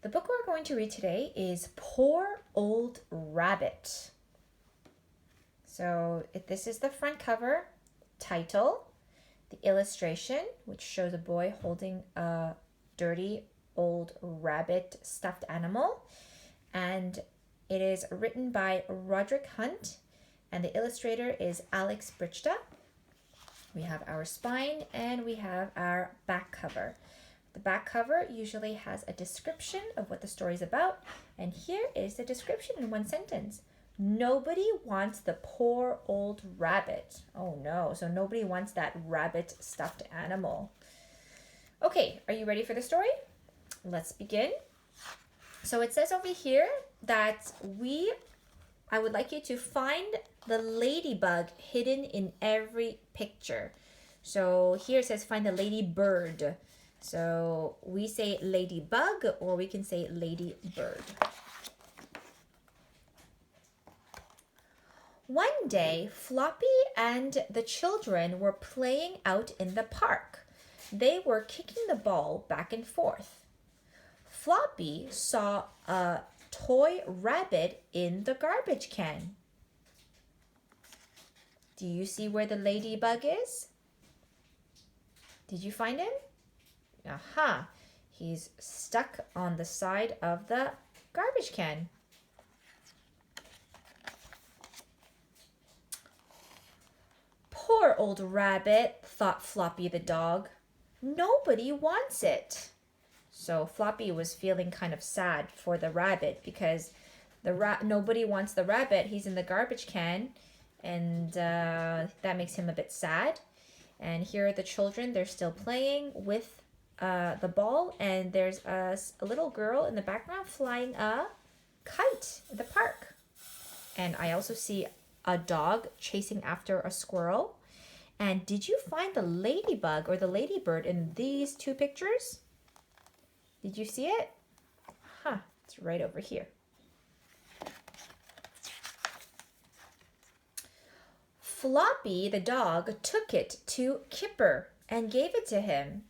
The book we're going to read today is Poor Old Rabbit. So this is the front cover title, the illustration, which shows a boy holding a dirty old rabbit stuffed animal. And it is written by Roderick Hunt, and the illustrator is Alex Brichta. We have our spine and we have our back cover. The back cover usually has a description of what the story is about, and here is the description in one sentence. Nobody wants the poor old rabbit. Oh no, so nobody wants that rabbit stuffed animal. Okay, are you ready for the story? Let's begin. So it says over here that I would like you to find the ladybug hidden in every picture. So here it says find the ladybird. So we say ladybug or we can say ladybird. One day, Floppy and the children were playing out in the park. They were kicking the ball back and forth. Floppy saw a toy rabbit in the garbage can. Do you see where the ladybug is? Did you find him? Aha, he's stuck on the side of the garbage can. Poor old rabbit, thought Floppy the dog. Nobody wants it. So Floppy was feeling kind of sad for the rabbit because nobody wants the rabbit. He's in the garbage can, and that makes him a bit sad. And here are the children. They're still playing with the ball, and there's a little girl in the background flying a kite in the park. And I also see a dog chasing after a squirrel. And did you find the ladybug or the ladybird in these two pictures? Did you see it? It's right over here. Floppy the dog took it to Kipper and gave it to him.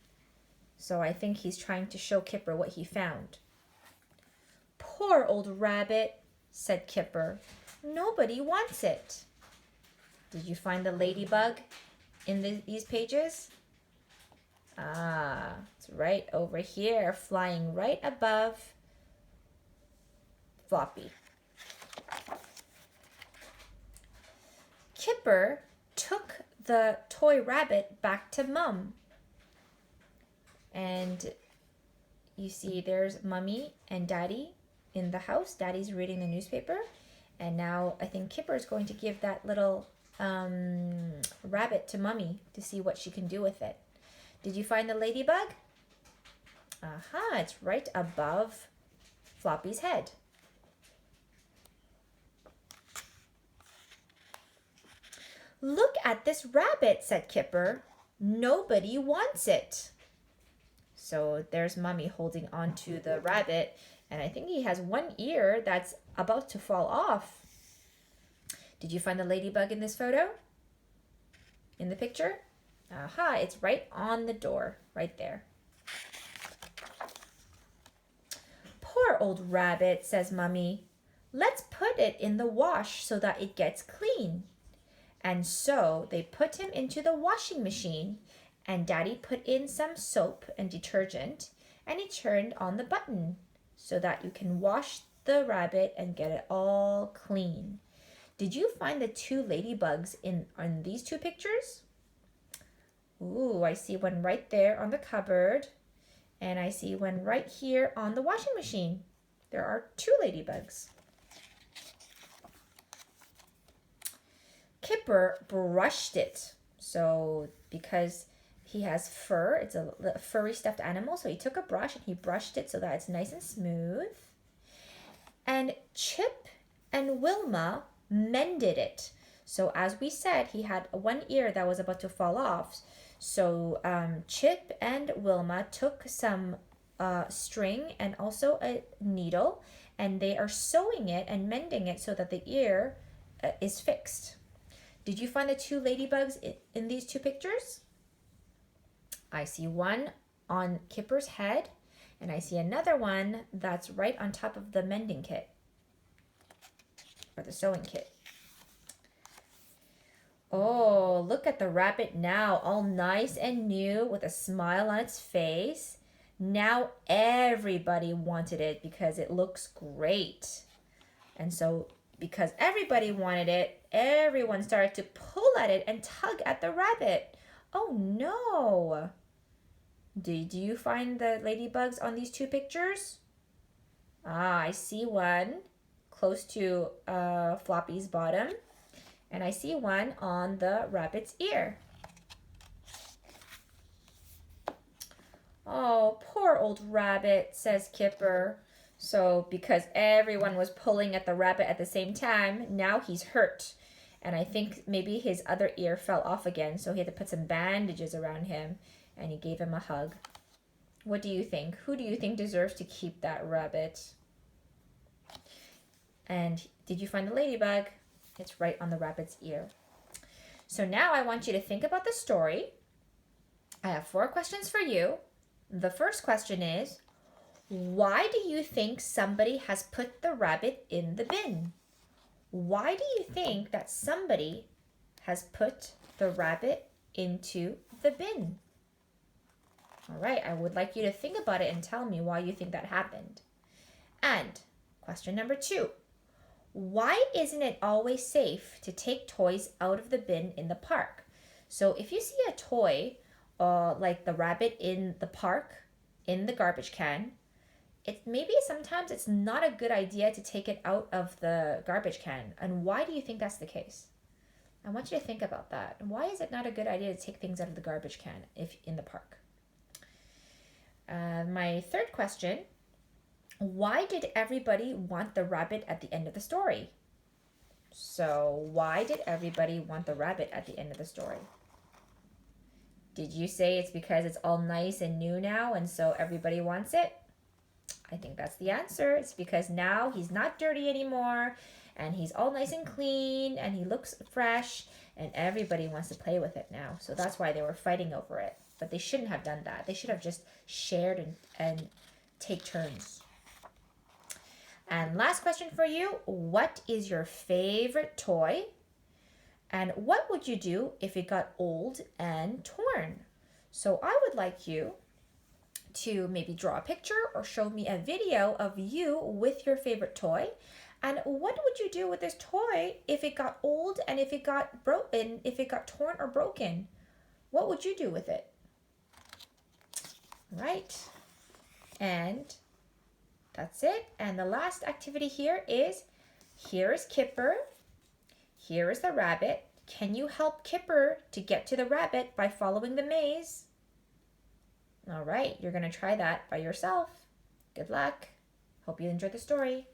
So I think he's trying to show Kipper what he found. Poor old rabbit, said Kipper. Nobody wants it. Did you find the ladybug in these pages? It's right over here, flying right above Floppy. Kipper took the toy rabbit back to Mum. And you see there's Mummy and Daddy in the house. Daddy's reading the newspaper. And now I think Kipper is going to give that little rabbit to Mummy to see what she can do with it. Did you find the ladybug? Aha, it's right above Floppy's head. Look at this rabbit, said Kipper. Nobody wants it. So there's Mummy holding on to the rabbit, and I think he has one ear that's about to fall off. Did you find the ladybug in this photo? In the picture? Aha, it's right on the door, right there. Poor old rabbit, says Mummy. Let's put it in the wash so that it gets clean. And so they put him into the washing machine, and Daddy put in some soap and detergent, and he turned on the button so that you can wash the rabbit and get it all clean. Did you find the two ladybugs in these two pictures? Ooh, I see one right there on the cupboard, and I see one right here on the washing machine. There are two ladybugs. Kipper brushed it. So because he has fur, it's a furry stuffed animal, so he took a brush and he brushed it so that it's nice and smooth. And Chip and Wilma mended it. So as we said, he had one ear that was about to fall off. So Chip and Wilma took some string and also a needle, and they are sewing it and mending it so that the ear is fixed. Did you find the two ladybugs in these two pictures? I see one on Kipper's head And I see another one that's right on top of the mending kit or the sewing kit. Oh, look at the rabbit now, all nice and new with a smile on its face. Now everybody wanted it because it looks great. And so, because everybody wanted it, everyone started to pull at it and tug at the rabbit. Oh no! Do you find the ladybugs on these two pictures? Ah, I see one close to Floppy's bottom, and I see one on the rabbit's ear. Oh, poor old rabbit, says Kipper. So, because everyone was pulling at the rabbit at the same time, now he's hurt. And I think maybe his other ear fell off again, so he had to put some bandages around him, and he gave him a hug. What do you think? Who do you think deserves to keep that rabbit? And did you find the ladybug? It's right on the rabbit's ear. So now I want you to think about the story. I have 4 questions for you. The first question is, why do you think somebody has put the rabbit in the bin? Why do you think that somebody has put the rabbit into the bin? All right, I would like you to think about it and tell me why you think that happened. And question number 2, why isn't it always safe to take toys out of the bin in the park? So if you see a toy like the rabbit in the park, in the garbage can, maybe sometimes it's not a good idea to take it out of the garbage can. And why do you think that's the case? I want you to think about that. Why is it not a good idea to take things out of the garbage can if in the park? My third question, why did everybody want the rabbit at the end of the story? So why did everybody want the rabbit at the end of the story? Did you say it's because it's all nice and new now and so everybody wants it? I think that's the answer. It's because now he's not dirty anymore and he's all nice and clean and he looks fresh and everybody wants to play with it now. So that's why they were fighting over it. But they shouldn't have done that. They should have just shared and take turns. And last question for you. What is your favorite toy? And what would you do if it got old and torn? So I would like you to maybe draw a picture or show me a video of you with your favorite toy. And what would you do with this toy if it got old and if it got broken, if it got torn or broken? What would you do with it? Right. And that's it. And the last activity here is Kipper. Here is the rabbit. Can you help Kipper to get to the rabbit by following the maze? All right, you're going to try that by yourself. Good luck. Hope you enjoyed the story.